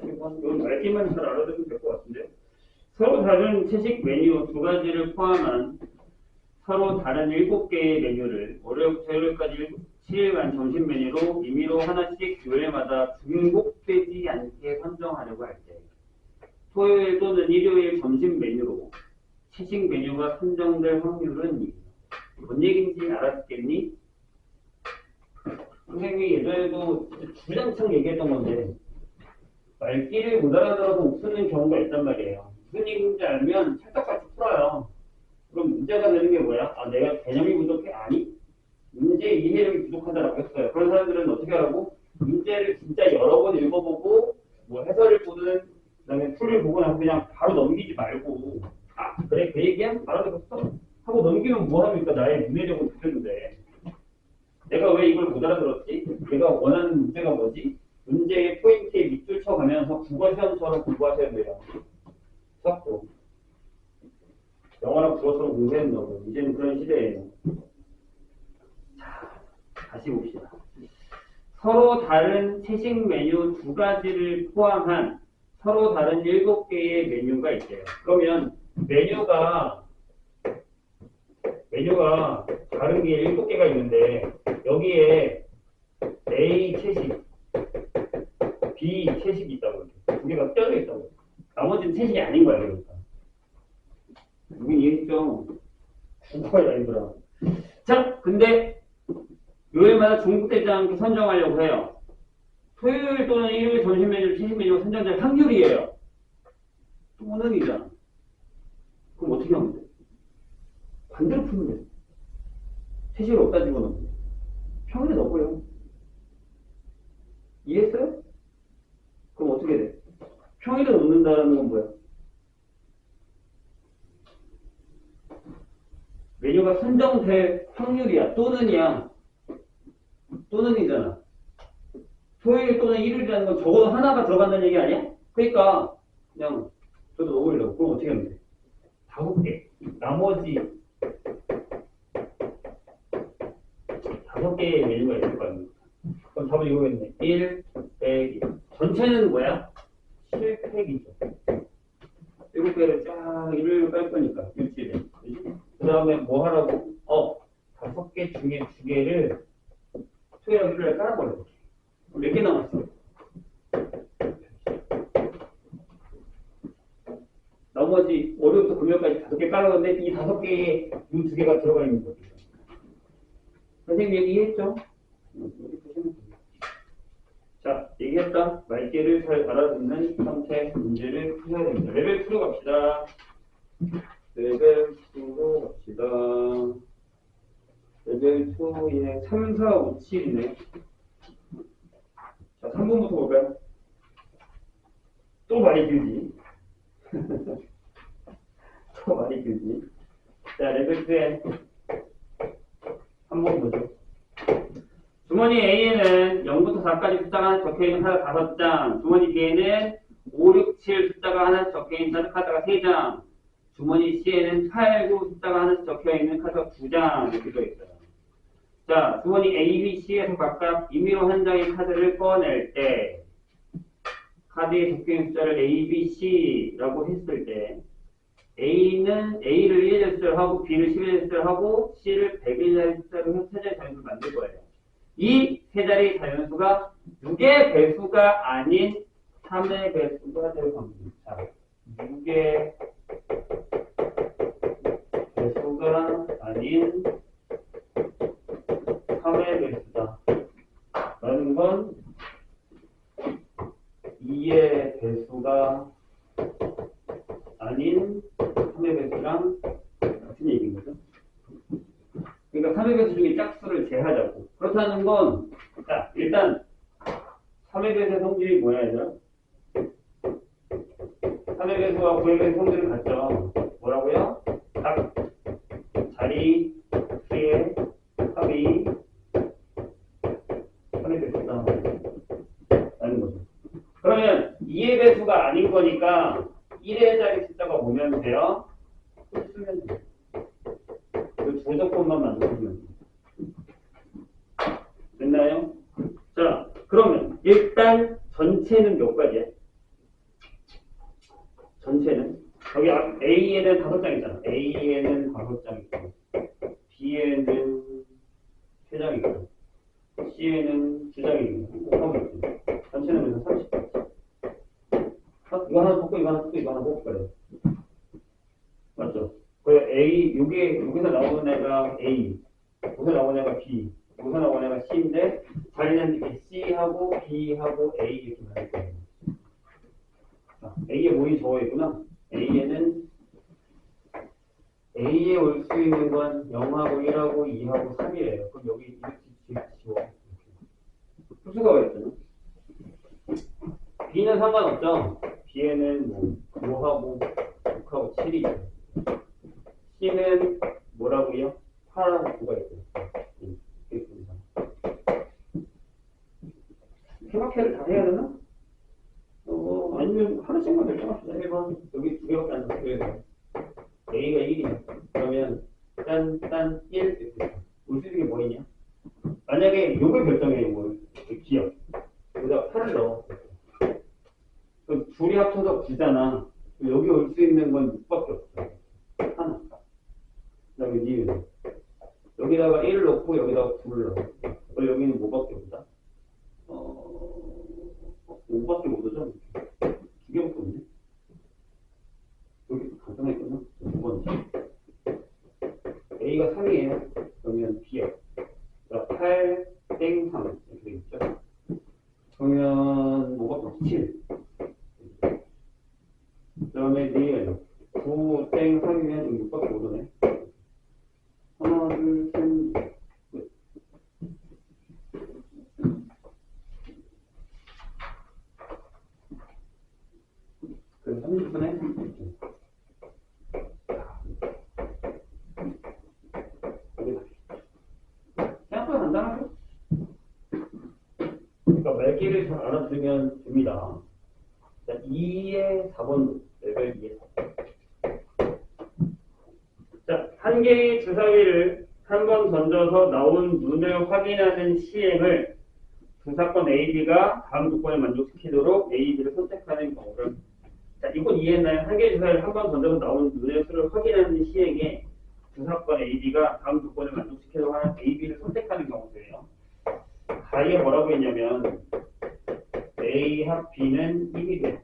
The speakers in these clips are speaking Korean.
이건 말기만 잘 알아두면 될 것 같은데요. 서로 다른 채식 메뉴 두 가지를 포함한 서로 다른 7개의 메뉴를 월요일부터 일요일까지 7일간 점심 메뉴로 임의로 하나씩 요일마다 중복되지 않게 선정하려고 할 때, 토요일 또는 일요일 점심 메뉴로 채식 메뉴가 선정될 확률은 뭔 얘기인지 알았겠니? 선생님이 예전에도 주장창 얘기했던 건데 말귀를 못 알아들어서 웃는 경우가 있단 말이에요. 무슨 얘기인지 알면 찰떡같이 풀어요. 그럼 문제가 되는 게 뭐야? 아, 내가 개념이 부족해? 아니, 문제 이해력이 부족하다라고 했어요. 그런 사람들은 어떻게 하라고? 문제를 진짜 여러 번 읽어보고 뭐 해설을 보든 그다음에 풀을 보고 나서 그냥 바로 넘기지 말고 아 그래 그 얘기야? 알아들었어? 하고 넘기면 뭐합니까? 나의 문해력은 부족인데 내가 왜 이걸 못 알아들었지? 내가 원하는 문제가 뭐지? 문제의 포인트에 밑줄 쳐가면서 국어시험처럼 공부하셔야 돼요. 수학도. 영어나 국어처럼 공부했는 거고 이제는 그런 시대예요. 자, 다시 봅시다. 서로 다른 채식 메뉴 두 가지를 포함한 서로 다른 7개의 메뉴가 있대요. 그러면 메뉴가 다른 게 7개가 있는데 여기에 A 채식, B 채식이 있다고 두 개가 껴져 있다고. 나머지는 채식이 아닌 거야, 그러니까. 여긴 이해했죠? 국어야, 얘들아. 자, 근데 요일마다 중복되지 않게 선정하려고 해요. 토요일 또는 일요일 점심 메뉴, 채식 메뉴가 선정될 확률이에요. 또는이잖아. 그럼 어떻게 하면 돼? 반대로 풀면 돼. 채식을 어디다 집어넣으면 돼? 평일에 넣어버려. 이해했어요? 그럼 어떻게 돼? 평일에 넣는다는 건 뭐야? 메뉴가 선정될 확률이야. 또는이야. 또는이잖아. 토요일 또는 일요일이라는 건 적어도 하나가 들어간다는 얘기 아니야? 그러니까 그냥 저도 넣어보려고. 그럼 어떻게 하면 돼? 5개. 나머지 5개의 메뉴가 있을 거 아닙니까? 그럼 답은 이거겠네. 1 빼기. 전체는 뭐야? 7팩이죠. 7개를 쫙 일요일 깔 거니까. 일주일에. 그 다음에 뭐 하라고? 5개 중에 2개를 토요일 일요일에 깔아버려. 몇 개 남았어? 나머지 월요일부터 금요일까지 5개 깔았는데 이 5개에 이 2개가 들어가 있는 거죠. 선생님 얘기했죠? 자, 얘기했다. 말귀를 잘 알아듣는 형태 문제를 푸셔야 됩니다. 레벨 2로 갑시다. 레벨 2로 갑시다. 레벨 2에 3, 4, 5, 7이네. 자, 3번부터 볼까요? 또 많이 길지. 또 많이 길지. 자, 레벨 2에 한번 보죠. 주머니 A에는 0부터 4까지 숫자가 하나 적혀있는 카드 5장, 주머니 B에는 5, 6, 7 숫자가 하나 적혀있는 카드가 3장, 주머니 C에는 8, 9 숫자가 하나씩 적혀있는 카드가 2장 이렇게 되어있어요. 자, 주머니 A, B, C에서 각각 임의로 한 장의 카드를 꺼낼 때 카드에 적혀있는 숫자를 A, B, C라고 했을 때 A는 A를 1의 숫자로 하고 B를 10의 숫자로 하고 C를 100의 숫자로 해서 세 자리 자연수를 만들 거예요. 이 세 자리 자연수가 6의 배수가 아닌 3의 배수가 될 겁니다. 자, 6의 배수가 아닌 3의 배수다. 라는 건 2의 배수가 아닌 3의 배수랑 같은 얘기인 거죠. 그러니까 3의 배수 중에 짝수를 제하자고. 그렇다는 건, 자, 일단 3의 배수의 성질이 뭐야, 얘들아? 3의 배수와 9의 배수 성질은 같죠. 뭐라고요? 각 자리 수의 합이 3의 배수다. 라는 거죠. 그러면 2의 배수가 아닌 거니까 1의 자리 숫자가 오면 돼요. 쓰면 돼요. 그 조정법만 만들면 돼요. 됐나요? 자, 그러면 일단 전체는 몇 가지야? 전체는 여기 A에는 5장 있잖아. A에는 5장 있고 B에는 3장 있고 C에는 2장이 있고 곱하기 있고 전체는 그래서 30. 이거 하나 뽑고 이거 하나 뽑고 이거 하나 뽑고 그래. 맞죠? 그 A 여기서 나오는 애가 A, 여기서 나오는 애가 B, 여기서 나오는 애가 C인데 자리는 이렇게 C하고 B하고 A 이렇게 나올 거예요. A에 뭐이 적어 있구나. A에 올 수 있는 건 0하고 1하고 2하고 3이에요. 그럼 여기 이렇게 지워. 수가 왜 있잖아. B는 상관없죠. B에는 뭐 9하고 6하고 7이죠. C는 뭐라고요? 8하고 9가 있어요. 생각해를 다 해야 되나? 아니면 하나씩만 결정합시다. 1번. 여기 2개밖에 안 남았어요. A가 1이냐? 그러면 딴 1 이렇게. 올 수 있는 게 뭐 있냐? 만약에 요걸 결정해요. 뭐 기억. 여기다 8을 넣어. 그럼 둘이 합쳐서 9잖아. 여기 올 수 있는 건 6밖에 없어. 하나. 그 다음에 니은. 여기다가 1을 넣고 여기다가 9를 넣어. 그럼 여기는 뭐밖에 없다? 5밖에 못 오죠? 2개밖에 없네. 여기 간단하겠구나. 5번째. A가 3이에요. 그러면 B요. 8, 땡, 3. 이렇게 되겠죠? 그러면 뭐밖에 없어? 7. 그 다음에 니은. 9, 땡, 3이면 6밖에 못 오네. 하나, 둘, 셋, 끝. 그래서 30분에 생각보다 간단하죠? 그러니까 말기를 잘 알아두면 됩니다. 2의 4번 레벨 2의 4번. 자, 한 개의 주사위를 한 번 던져서 나온 눈을 확인하는 시행을 주사건 AB가 다음 조건에 만족시키도록 AB를 선택하는 경우를. 자, 이건 이해했나요? 한 개의 주사위를 한 번 던져서 나온 눈의 수를 확인하는 시행에 주사건 AB가 다음 조건을 만족시키도록 하는 AB를 선택하는 경우예요. 가위에 뭐라고 했냐면 A 합 B는 1이 돼.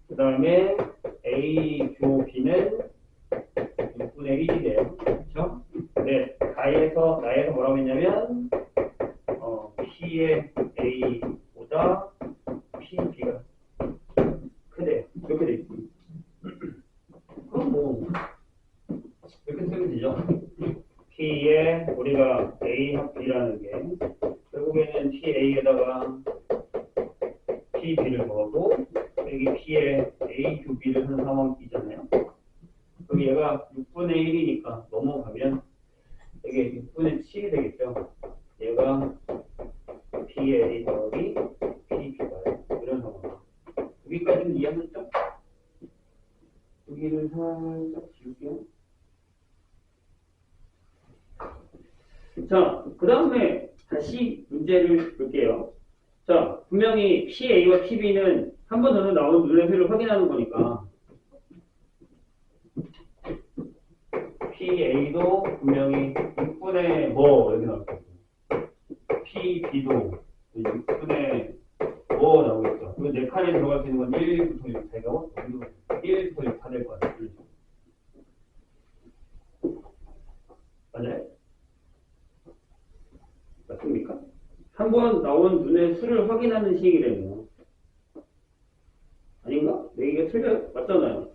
그 다음에 A 교 B는 6분의 1이 돼요. 그렇죠? 네, 나에서 뭐라고 했냐면 P의 A보다 PB가 크대요. 이렇게 돼 있고. 그럼 뭐 이렇게 쓰면 되죠. P의 우리가 A 합 B라는 게 결국에는 PA에다가 PB를 넣어도 여기 P의 A 교 B를 하는 상황이잖아요. 그럼 얘가 6분의 1이니까 넘어가면 이게 6분의 7이 되겠죠. 얘가 P의 A 더하기 PB가 이런 상황. 여기까지는 이해하셨죠? 여기를 살짝 지울게요. 자, 그 다음에 다시 문제를 볼게요. 자, 분명히 PA와 PB는 한 번 더 나온 눈의 수를 확인하는 거니까 PA도 분명히 6분의 뭐 여기 나올 거고 PB도 6분의 뭐 나오겠죠. 그리고 4칸에 들어갈 수 있는 건 1부터 6, 제가 1부터 6 다 될 거 같아요. 맞아요? 맞습니까? 한 번 나온 눈의 수를 확인하는 시기래요. 아닌가? 내 얘기가 틀려요? 맞잖아요.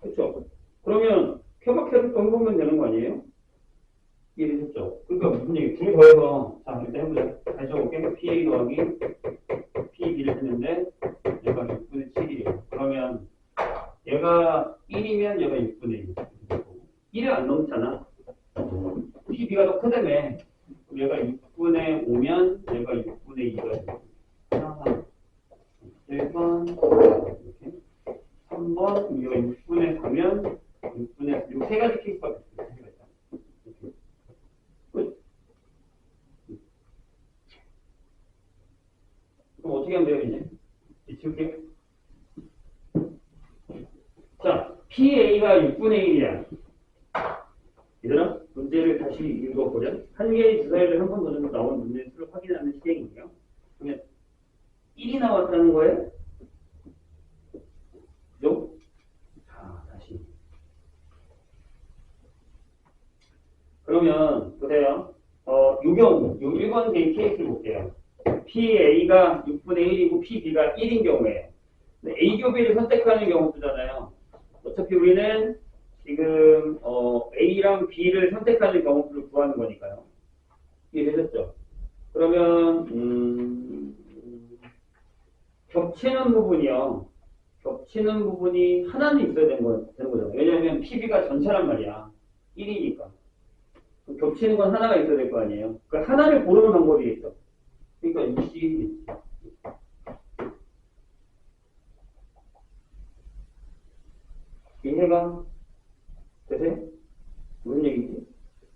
그렇죠? 그러면 케바케를 또 해보면 되는 거 아니에요? 이해되셨죠? 그러니까 무슨 얘기? 둘이 더해서 자 일단 해보자. 다시 적어볼게. PA 더하기 PB를 했는데 얘가 6분의 7이에요. 그러면 얘가 1이면 얘가 6분의 1. 1이 안 넘잖아. PB가 더 크다며. 그럼 얘가 6분의 5면 얘가 6분의 2가 돼요. 하나, 1번, 이렇게. 3번, 얘가 6분의 4면 6분의 6, 세 가지 케이스가 있어요. 그럼 어떻게 하면 돼요, 이제? 지울게요. PA가 6분의 1이야. 얘들아, 문제를 다시 읽어보렴. 한 개의 주사위를 한 번 넣으면 나온 문제의 수를 확인하는 시행이에요. 그러면 1이 나왔다는 거예요? 그죠? 자, 다시. 그러면, 보세요. 요 경우, 요 1번 케이스를 볼게요. PA가 6분의 1이고 PB가 1인 경우에요. A 교비를 선택하는 경우잖아요. 어차피 우리는 지금 A랑 B를 선택하는 경우를 구하는 거니까요. 이해되셨죠? 그러면 겹치는 부분이요. 겹치는 부분이 하나는 있어야 되는 거잖아요. 왜냐하면 PB가 전체란 말이야. 1이니까. 겹치는 건 하나가 있어야 될 거 아니에요. 그 하나를 고르는 방법이 있어. 그러니까 이씨 이해가 되세요? 무슨 얘기지?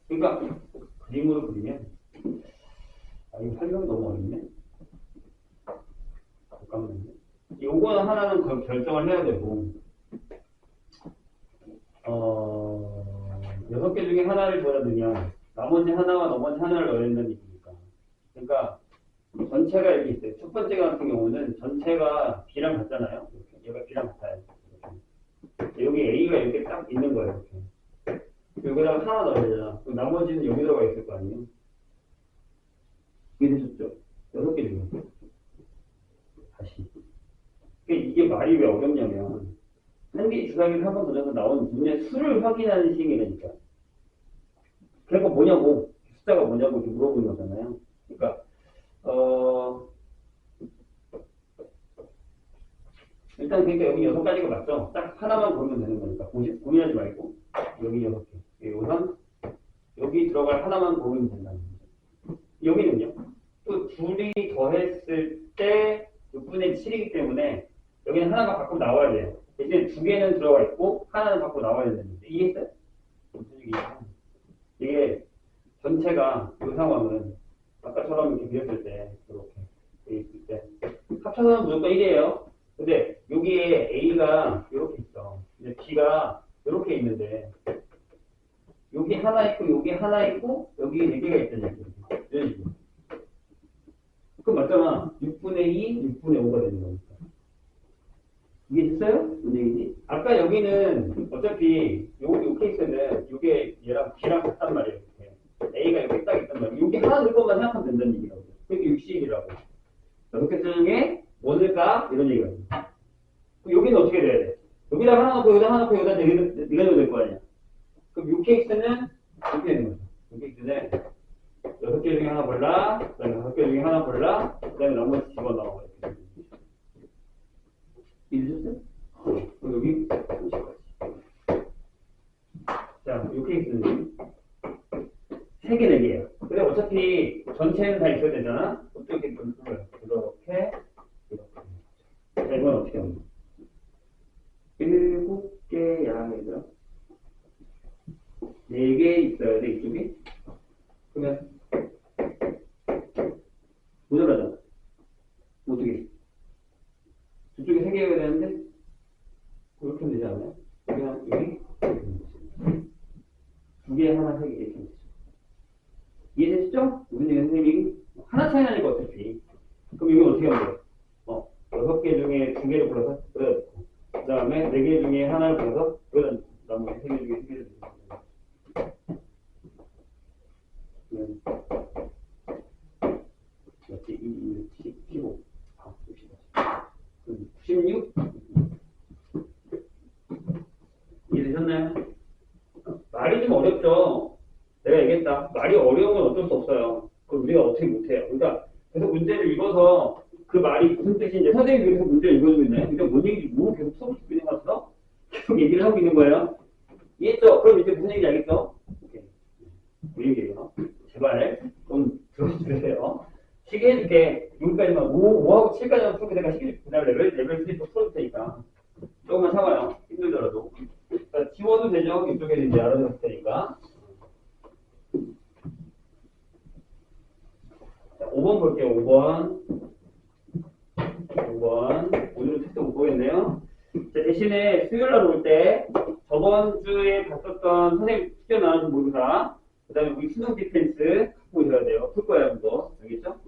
그러니까 그림으로 그리면 이거 설명이 너무 어렵네. 잠깐만요. 요거는 하나는 결정을 해야 되고 6개 중에 하나를 줘야 되면 나머지 하나와 나머지 하나를 넣어야 된다는 얘기니까. 그러니까 전체가 이렇게 있어요. 첫 번째 같은 경우는 전체가 B랑 같잖아요. 이렇게. 얘가 B랑 같아요. 이렇게. 여기 A가 이렇게 딱 있는 거예요. 이렇게. 여기다가 하나 넣어야 되잖아. 그럼 나머지는 여기 들어가 있을 거 아니에요. 이해되셨죠? 6개 중에. 다시. 이게 말이 왜 어렵냐면 한 개의 주사위를 한 번 던져서 나온 문의 수를 확인하는 시행이라니까. 그러니까 뭐냐고, 숫자가 뭐냐고 이렇게 물어보는 거잖아요. 그러니까 일단 그러니까 여기 6가지가 맞죠? 딱 하나만 고르면 되는 거니까 고민하지 말고 여기 6개. 우선 여기 들어갈 하나만 고르면 된다는 거죠. 여기는요. 또 둘이 더했을 때 6분의 7이기 때문에 여기는 하나가 밖으로 나와야 돼요. 대신에 2개는 들어가 있고 하나는 밖으로 나와야 되는데 이해했어요? 무슨 얘기냐? 이게 전체가 이 상황은 아까처럼 이렇게 그렸을 때 이렇게 돼 있을 때 합쳐서는 무조건 1이에요. 근데 여기에 A가 이렇게 있어. 근데 B가 이렇게 있는데 여기 하나 있고 여기 하나 있고 여기 4개가 있다는 얘기예요. 이런 식으로. 그럼 맞잖아. 6분의 2, 6분의 5가 되는 거니까. 이게 됐어요? 무슨 얘기지? 아까 여기는 어차피 요 케이스는 요게 얘랑 B랑 같단 말이에요. 이렇게. A가 이렇게 딱 있단 말이에요. 여기 하나 넣을 것만 생각하면 된다는 얘기라고. 그러니까 60이라고. 6개 중에 뭐 넣을까? 이런 얘기거든요. 그럼 여기는 어떻게 돼야 돼? 여기다 하나 넣고 여기다 하나 넣고 여기다 네가 넣어야 될 거 아니야. 그럼 요 케이스는 이렇게 되는 거죠. 요 케이스는 6개 중에 하나 골라, 그 다음에 5개 중에 하나 골라, 그 다음에 나머지 집어넣어. 이해되셨어요? 그럼 여기 30까지. 자, 요 케이스는 3개, 4개예요. 근데 어차피 전체는 다 있어야 되잖아? 어떻게 이렇게. 자, 이건 어떻게 하는 거야? 7개야, 얘들아. 4개 있어야 돼, 이쪽에. 그러면 모자라잖아. 어떻게? 저쪽에 3개가 되는데 이렇게 하면 되지 않아요? 그냥 여기 2개, 하나, 3개 이렇게 하면 되죠. 이해되시죠? 무슨 얘기 선생님이? 하나 차이 나니까 어차피. 그럼 이건 어떻게 하면 돼요? 6개 중에 2개를 골라서 그래야 되고 그 다음에 4개 중에 하나를 골라서 그래야 나머지 3개 중에 3개를 골라서 맞지? 2, 10, 15 96 이해되셨나요? 말이 좀 어렵죠? 내가 얘기했다. 말이 어려운 건 어쩔 수 없어요. 그걸 우리가 어떻게 못해요. 그러니까 계속 문제를 읽어서 그 말이 무슨 뜻인지 선생님이 계속 문제를 읽어주고 있나요? 근데 뭔 얘기인지 모르고 계속 수업 듣고 있는 것 같아서 계속 얘기를 하고 있는 거예요. 이해했죠? 그럼 이제 무슨 얘기인지 알겠죠? 오케이. 그 얘기예요. 제발 좀 들어주세요. 시계 해줄게. 여기까지만 5하고 7까지만 풀게 내가 시계 그 다음에 레벨 3 풀어줄 테니까 조금만 참아요. 힘들더라도. 그러니까 지워도 되죠? 이쪽에 이제 알아줬을 테니까. 자, 5번 볼게요. 5번. 오늘은 테스트 못 보겠네요. 자, 대신에 수요일날 올 때 저번 주에 봤었던 선생님 숙제 나눠준 모의고사, 그 다음에 우리 수능 디펜스 갖고 오셔야 돼요. 풀 거야, 그거. 알겠죠?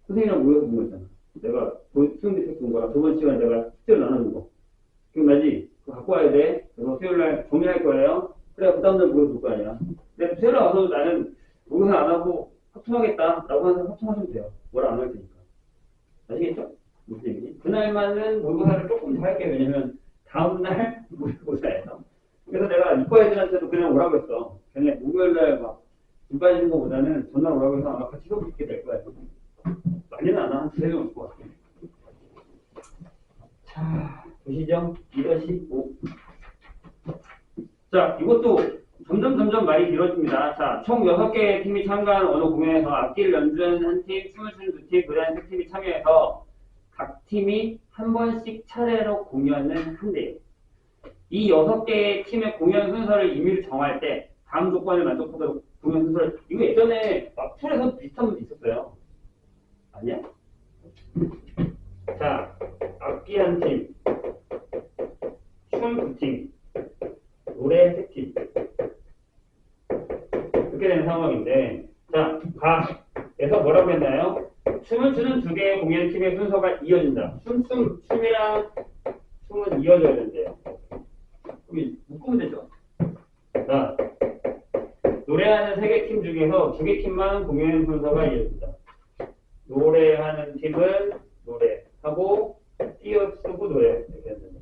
선생님이랑 모여서 본 거잖아. 내가 수능 디펜스 본 거랑 저번 시간에 내가 숙제를 나눠준 거. 기억나지? 그거 갖고 와야 돼. 그래서 수요일날 정리할 거예요. 그래야 그 다음날 모여서 볼 거 아니야. 근데 수요일에 와서 나는 모의고사 안 하고 합청하겠다라고 하는 사람 합청하시면 돼요. 뭐라 안 할 테니까. 아시겠죠? 무슨 얘기지? 그날만은 모의고사를 조금 더 할게요. 왜냐면 다음날 모의고사예요. 그래서 내가 이과 애들한테도 그냥 오라고 했어. 걔네 목요일날 막김 빠지는 것보다는 전날 오라고 해서 아마 같이 수업 듣게 될 거야. 많이는 안 와. 한 두세 명 올 것 같아. 자, 보시죠. 2-5. 자, 이것도 점점 많이 길어집니다. 자, 총 6개의 팀이 참가한 언어 공연에서 악기를 연주한 한 팀, 춤을 추는 두 팀, 노래하는 세 팀이 참여해서 각 팀이 한 번씩 차례로 공연을 한대요. 이 6개의 팀의 공연 순서를 임의로 정할 때 다음 조건을 만족하도록 공연 순서를, 이거 예전에 풀에서 비슷한 문제 있었어요. 아니야? 자, 악기 한 팀, 춤 두 팀, 노래 세 팀. 이렇게 되는 상황인데, 자, 각에서 뭐라고 했나요? 춤을 추는 두 개의 공연팀의 순서가 이어진다. 춤이랑 춤은 이어져야 된대요. 그럼 묶으면 되죠. 자, 노래하는 3개 팀 중에서 2개 팀만 공연 순서가 이어진다. 노래하는 팀은 노래하고 띄어쓰고 노래 이렇게 한다는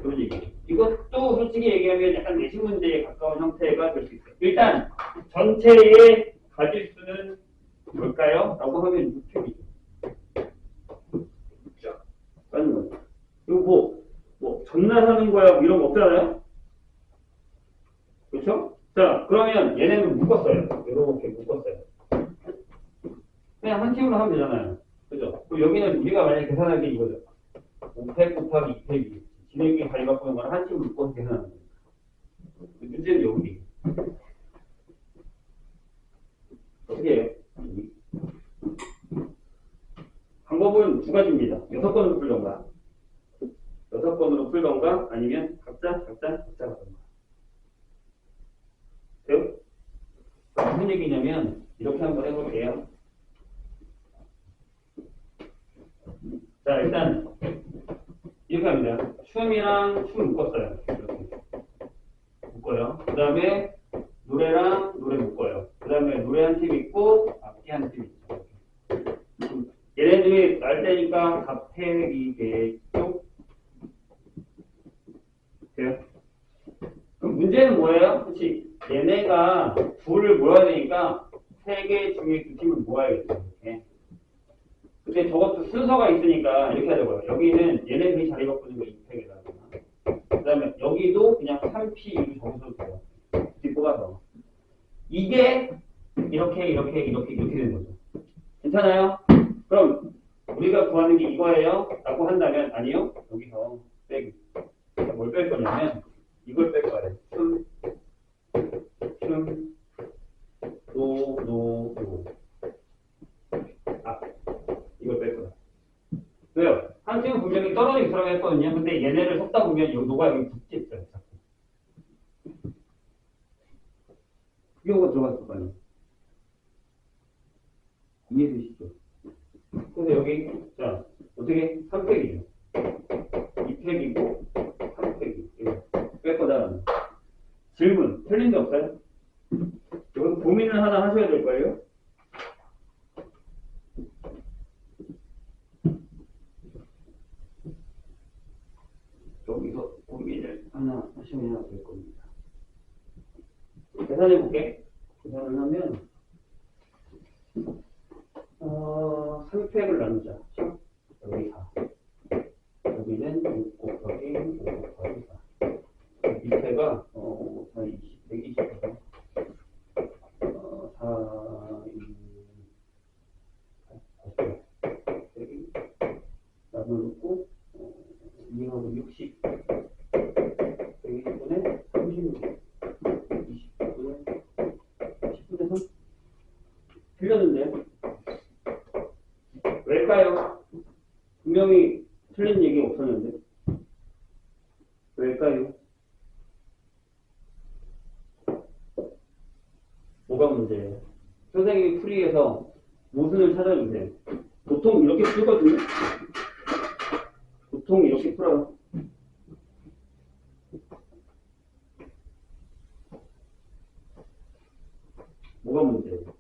그런 얘기. 이것도 솔직히 얘기하면 약간 내신 문제에 가까운 형태가 될 수 있어요. 일단 전체의 가질 수는 뭘까요? 라고 하면 6팩이죠. 자, 맞는 거죠. 그리고 뭐 전날 하는 거야 뭐 이런 거 없잖아요? 그렇죠? 자, 그러면 얘네는 묶었어요. 이렇게 묶었어요. 그냥 한 팀으로 하면 되잖아요. 그죠? 그리고 여기는 우리가 만약에 계산할 게 이거죠. 5팩 곱하기 2팩이. 진행기 가위바꾸는 거는 한 팀을 묶어서 계산하는 거예요. 문제는 여기. 어떻게 해요? 방법은 두 가지입니다. 6건으로 풀던가. 6건으로 풀던가 아니면 각자 가던가. 돼요? 무슨 얘기냐면 이렇게 한번 해볼게요. 자, 일단 이렇게 합니다. 춤이랑 춤 묶었어요. 이렇게 묶어요. 그 다음에 노래랑 노래 묶어요. 그 다음에 노래 한 팀 있고 악기 한 팀 있죠. 얘네들이 날 때니까 갑팩이겠죠? 돼요? 그럼 문제는 뭐예요? 그렇지. 얘네가 둘을 모아야 되니까 3개 중에 2팀을 모아야겠죠. 이렇게. 근데 저것도 순서가 있으니까 이렇게 하자고요. 여기는 얘네들이 자리 바꾸는 거 2팩에다가. 그 다음에 여기도 그냥 3P 정도 돼요. 뽑아서. 이게 이렇게 되는 거죠. 괜찮아요? 그럼 우리가 구하는 게 이거예요? 라고 한다면 아니요. 여기서 빼기. 뭘 뺄 거냐면 이걸 뺄 거예요. 춤, 노. 이걸 뺄 거야. 왜요? 한 팀은 분명히 떨어지기 들어가 했거든요. 근데 얘네를 섞다 보면 노가 여기 붙지 있어요. 이거가 들어갔을 거 아니에요. 이해되시죠? 그래서 여기, 자, 어떻게? 3팩이죠. 2팩이고, 3팩이. 이거 뺄 거다. 질문, 틀린 데 없어요? 이거 고민을 하나 하셔야 될 거예요? 여기서 고민을 하나 하시면 될 겁니다. 계산해 볼게. 계산을 하면 3팩을 나누자. 여기 4. 여기는 6 곱하기 5 곱하기 4. 2팩가 4, 20, 120. 4, 2, 나누고 2하고 60. 120분에 36. 20분에 10분에 3. 틀렸는데? 왜일까요? 분명히 틀린 얘기 없었는데? 왜일까요? 선생님이 풀이해서 모순을 찾아주세요. 보통 이렇게 풀거든요. 보통 이렇게 풀어요. 뭐가 문제예요?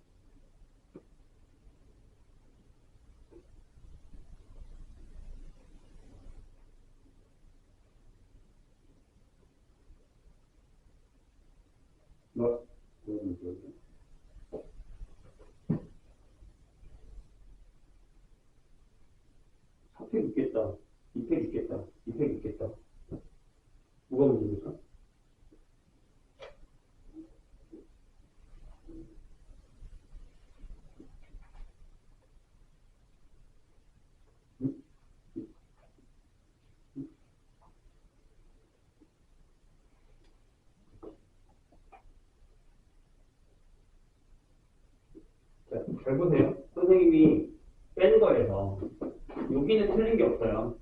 뭐가 문제예요? 팩 있겠다. 이 팩 있겠다. 이 팩 있겠다. 뭐가 문제입니까? 자, 잘 보세요. 선생님이 뺀 거에서 여기는 틀린 게 없어요.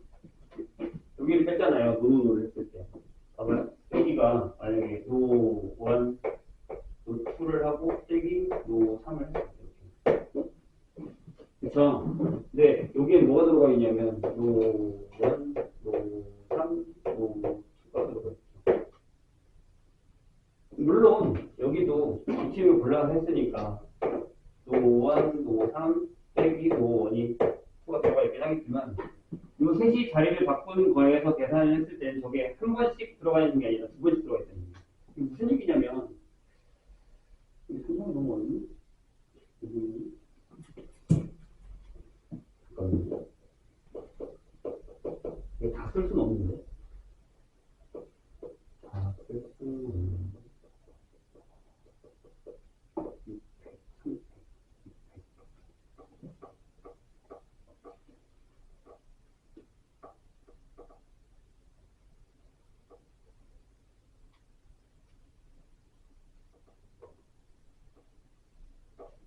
여기를 뺐잖아요. 노노노를 했을 때. 봐봐요. 여기가 만약에 노1, 노2를 하고 빼기 노3을 했어요. 그쵸? 네, 여기에 뭐가 들어가 있냐면 노1, 노3, 노2가 들어가 있죠. 물론 여기도 이 팀을 골라서 했으니까 노1, 노3, 빼기 노1이 2가 들어가 있긴 하겠지만 이 셋이 자리를 바꾸는 거에서 계산을 했을 때는 저게 한 번씩 들어가 있는 게 아니라 두 번씩 들어가 있다는 거예요. 이게 무슨 얘기냐면 이게 상상이 너무 어렵니? 잠깐만요. 이거 다 쓸 수는 없는데. 다 쓸 수는 없는데.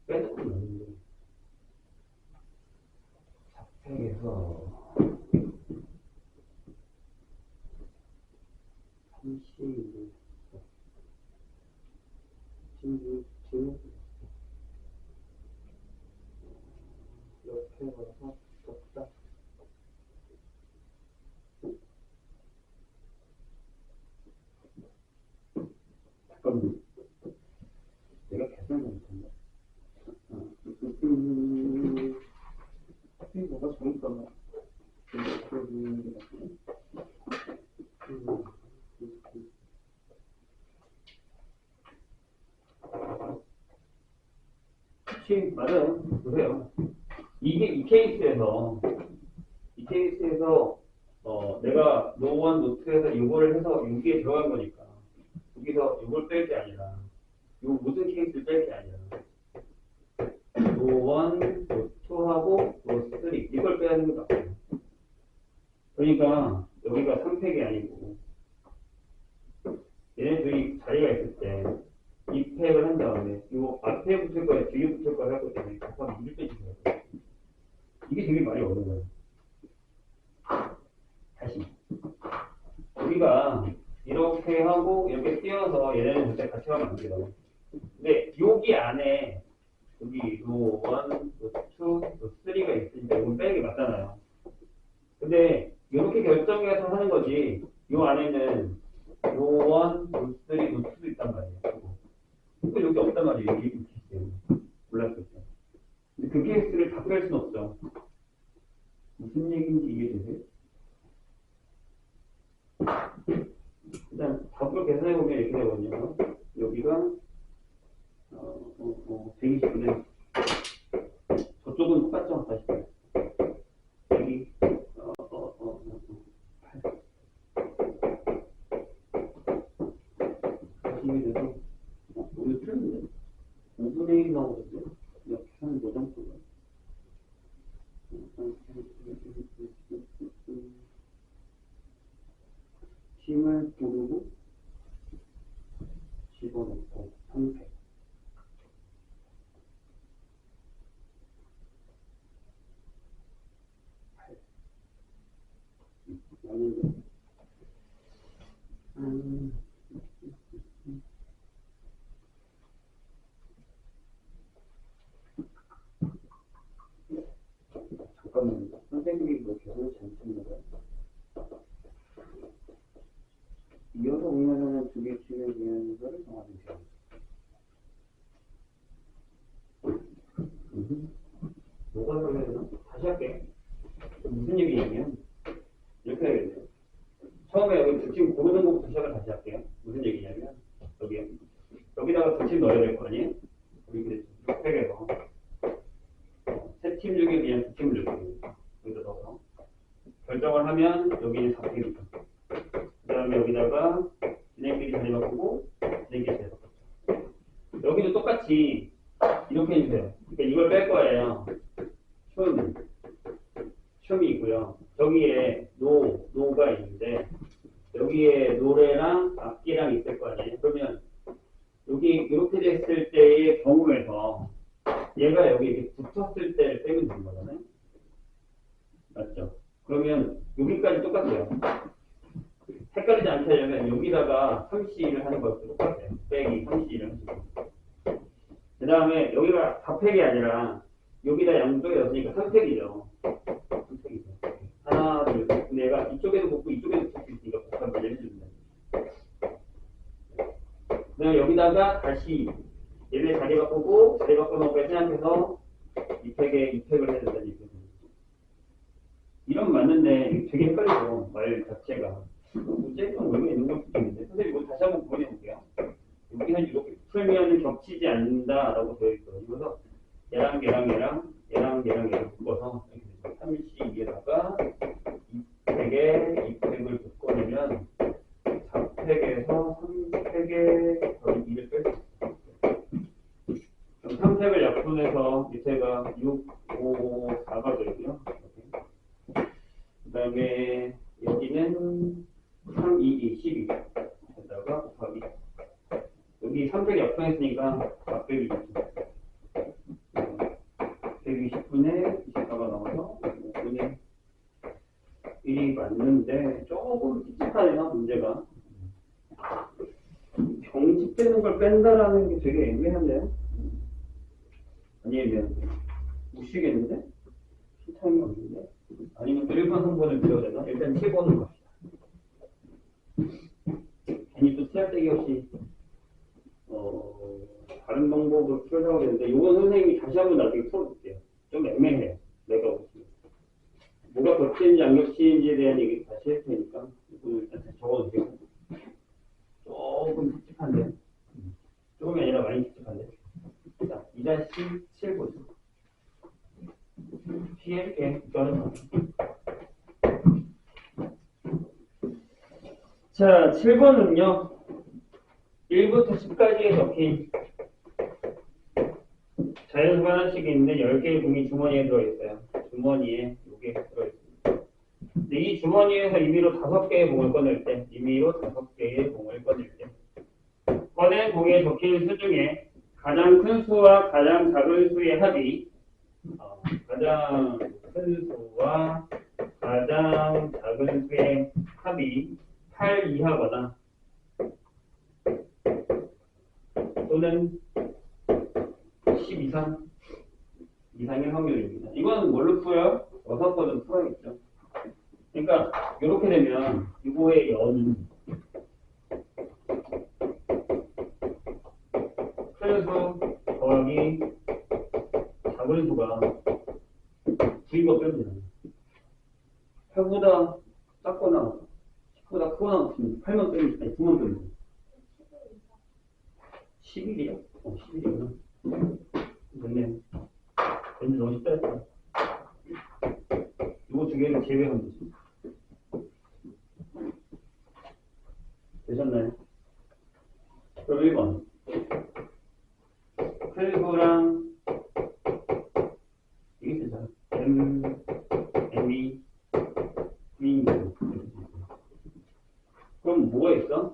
빼놓고 있는데. 잡팩에서 30, 16, 16 옆에 가서 덥다. 잠깐만. 내가 계산을 못했네. 뭐가 잘못됐나? 그치, 맞아요. 보세요. 이게 이 케이스에서, 내가 노1, 노2에서 이거를 해서 여기에 들어간 거니까, 여기서 이걸 뺄 게 아니라, 요 모든 케이스를 뺄 게 아니라, 노1, 노2하고 노3, 이걸 빼야 하는 거 같아요. 그러니까, 여기가 3팩이 아니고, 얘네들이 자리가 있을 때, 이 팩을 한 다음에, 요 앞에 붙을 거야, 뒤에 붙을 거야 하고 때문에, 곱하기 2를 빼주세요. 이게 되게 말이 어려운 거예요. 다시. 우리가 이렇게 하고, 이렇게 띄어서 얘네는 절대 같이 하면 안 돼요. 근데 여기 안에, 여기 노1, 노2, 노3가 있으니까 이건 빼는 게 맞잖아요. 근데 이렇게 결정해서 하는 거지, 요 안에는 노1, 노3, 노2도 있단 말이에요. 그거 여기 없단 말이에요. 여기 있어요. 몰랐을 때. 근데 그 케이스를 다 뺄 수는 없죠. 무슨 얘기인지 이해되세요? 일단 답으로 계산해보면 이렇게 되거든요. 여기가 120분의 저쪽은 똑같죠? 다시 여기 40이 돼서 오늘 틀렸는데 5분의 1 나오거든요. 이렇게 하는 거죠? 힘을 고르고 집어넣고 선택. 맞는데. 이어서 응용하는 두 개 중에 이어서를 정하는 뭐가 그래야 되나? 다시 할게. 무슨 얘기냐면 이렇게 해야겠네요. 처음에 여기 부침 고르는 것부터 시작을 다시 할게요. 무슨 얘기냐면 여기다가 부침 넣어야 될 거 아니에요? 이렇게 팩에서 세 팀 중에 그냥 부침을 넣습니다. 여기다 넣어서 결정을 하면 여기는 4팩이죠. 그 다음에 여기다가 진행끼리 자리 바꾸고 진행끼리 자리 바꾸죠. 여기도 똑같이 이렇게 해주세요. 그러니까 이걸 뺄 거예요. 춤이 있고요. 저기에 노가 있는데 여기에 노래랑 악기랑 있을 거 아니에요. 그러면 여기 이렇게 됐을 때의 경우에서 얘가 여기 이렇게 붙었을 때를 빼면 되는 거잖아요. 맞죠? 그러면 여기까지 똑같아요. 헷갈리지 않게 하려면 여기다가 3C를 하는 것도 똑같아요. 빼기 3C를 하시고. 그 다음에 여기가 4팩이 아니라 여기다 양쪽에 넣었으니까 3팩이죠. 3팩이죠. 하나, 둘, 셋. 근데 얘가 이쪽에도 붙고 이쪽에도 붙을 수 있으니까 복합을 해줍니다. 그 다음에 여기다가 다시 얘네 자리 바꾸고 자리 바꿔놓고 생각해서 이 팩을 해야 된다는 얘기죠. 이런 맞는데 되게 헷갈리죠. 말 자체가. 문제점 원리가 있는 것 같은데 선생님 이거 다시 한번 보내볼게요. 여기는 이렇게 풀면 겹치지 않는다라고 되어 있거든요. 그래서 얘랑 묶어서 3C2에다가 2팩에 2팩을 묶어내면 4팩에서 3팩에 거의 2를 뺄 수 있어요. 그럼 3팩을 약분해서 밑에가 6, 5, 4가 되고요. 그 다음에 여기는 3, 2, 2, 12 에다가 곱하기 여기 3팩 약분했으니까 4팩이겠죠. 120분에 24가 나와서 5분의 1이 맞는데 조금 찝찝하네요. 문제가 경직되는 걸 뺀다라는 게 되게 애매한데요. 아니면 무시겠는데? 실타임이 없는데? 아니면 또 1번 성분을 배워야 되나? 일단 7번으로 갑시다. 괜히 또 티약대기 없이 다른 방법으로 풀려고 했는데 이건 선생님이 다시 한번 나중에 풀어볼게요. 좀 애매해요. 내가 뭐가 겹치는지 안 겹치는지에 대한 얘기 다시 할 테니까 이거 일단 다시 적어두세요. 조금 찝찝한데 조금이 아니라 많이 찝찝한데 자, 2-7 보죠. 피해볼게. 자, 7번은요 1부터 10까지에 적힌 자연수 하나씩이 있는데 10개의 공이 주머니에 들어있어요. 주머니에 이게 들어있습니다. 근데 이 주머니에서 임의로 5개의 공을 꺼낼 때 꺼낸 공에 적힌 수 중에 가장 큰 수와 가장 작은 수의 합이 가장 큰 수와 가장 작은 수의 합이 8 이하거나 또는 10 이상의 확률입니다. 이건 뭘로 풀어요? 6번은 풀어야겠죠. 그러니까 이렇게 되면 이거의 연은 큰 수 더하기 작은 수가 9이가 빼면 되잖아요. 8보다 작거나 10보다 크거나 8만 빼면 아니 9만 빼면 11이요? 11이구나. 됐네. 왠지 너무 쉽다 했다. 이거 두 개를 제외하면 되지. 되셨나요? 그럼 1번. 클브랑 이게 되잖아. M2, V. 그럼 뭐가 있어?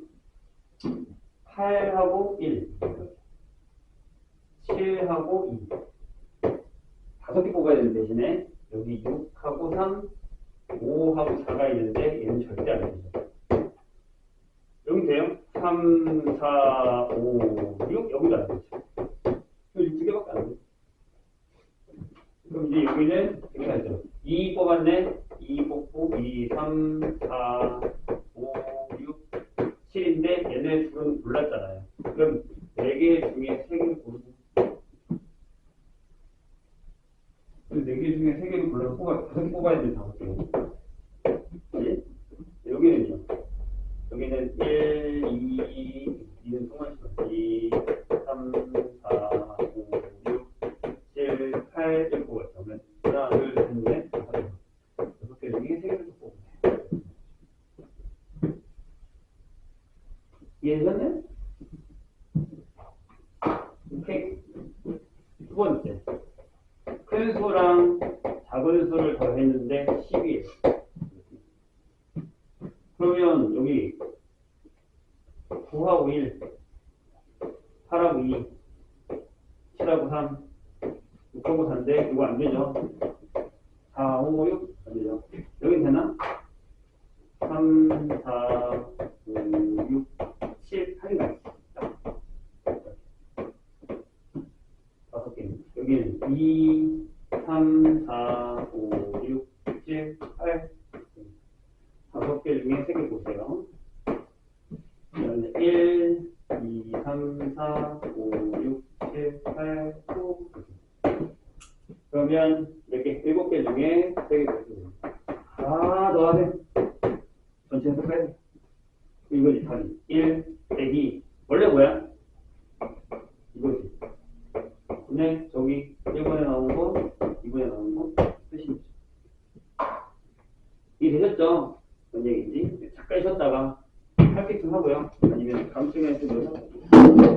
8하고 1. 7하고 2. 5개 뽑아야 되는 대신에 여기 6하고 3, 5하고 4가 있는데 얘는 절대 안 되죠. 여기 돼요? 3, 4, 5, 6 여기도 안 되죠. 여기 2개밖에 안 돼요. 그럼 이제 여기는 이렇게 하죠. 2 뽑았네. 2 뽑고 2, 3, 4, 5, 6, 7 근데 얘네 둘은 골랐잖아요. 그럼 4개 중에 3개를 고르고 4개 중에 3개를 골라서 뽑아야 돼. 5개. 예? 여기는요. 여기는 1, 2, 2는 통화시간 2, 3, 4, 5, 6, 7, 8 이렇게 뽑았죠. 그러면 하나, 둘, 셋, 넷, 다섯, 6개 중에 3개를 뽑으면 돼. 이해되셨나요? 오케이. 두 번째. 큰 수랑 작은 수를 더했는데 10이에요. 그러면 여기 9하고 1, 8하고 2, 7하고 3, 6하고 4인데 이거 안 되죠. 4, 5, 6 안 되죠. 여긴 되나? 3, 4, 5, 6, 7, 8인가? 5개. 여기는 2, 3, 4, 5, 6, 7, 8. 5개 중에 3개 보세요. 그다음에 1, 2, 3, 4, 5, 6, 7, 8, 9. 그러면 이렇게 7개 중에 3개 보세요. 다 넣어야 돼. 전체에서 빼야 돼. 이거지, 답이. 1 빼기. 원래 뭐야? 이거지. 근데 저기 1번에 나온 거, 2번에 나온 거, 뜻이죠. 이해되셨죠? 뭔 얘기인지? 잠깐 쉬었다가 할게 좀 하고요. 아니면 다음 시간에 또 넣어서